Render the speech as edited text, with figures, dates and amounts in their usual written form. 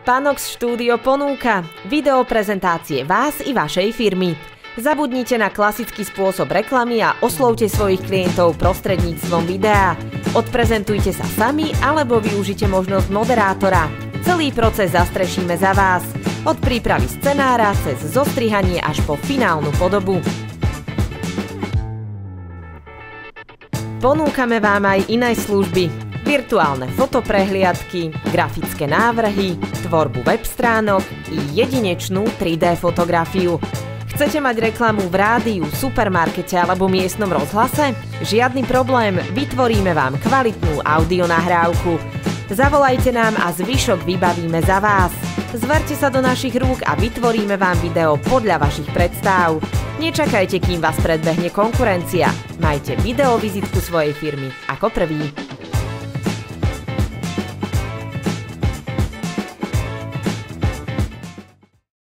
Panox Studio ponúka video prezentácie vás i vašej firmy. Zabudnite na klasický spôsob reklamy a oslovte svojich klientov prostredníctvom videa. Odprezentujte sa sami alebo využite možnosť moderátora. Celý proces zastrešíme za vás. Od prípravy scenára cez zostrihanie až po finálnu podobu. Ponúkame vám aj iné služby. Virtuálne fotoprehliadky, grafické návrhy, tvorbu web stránok i jedinečnú 3D fotografiu. Chcete mať reklamu v rádiu, supermarkete alebo miestnom rozhlase? Žiadny problém, vytvoríme vám kvalitnú audionahrávku. Zavolajte nám a zvyšok vybavíme za vás. Zverte sa do našich rúk a vytvoríme vám video podľa vašich predstav. Nečakajte, kým vás predbehne konkurencia. Majte videovizitku svojej firmy ako prvý.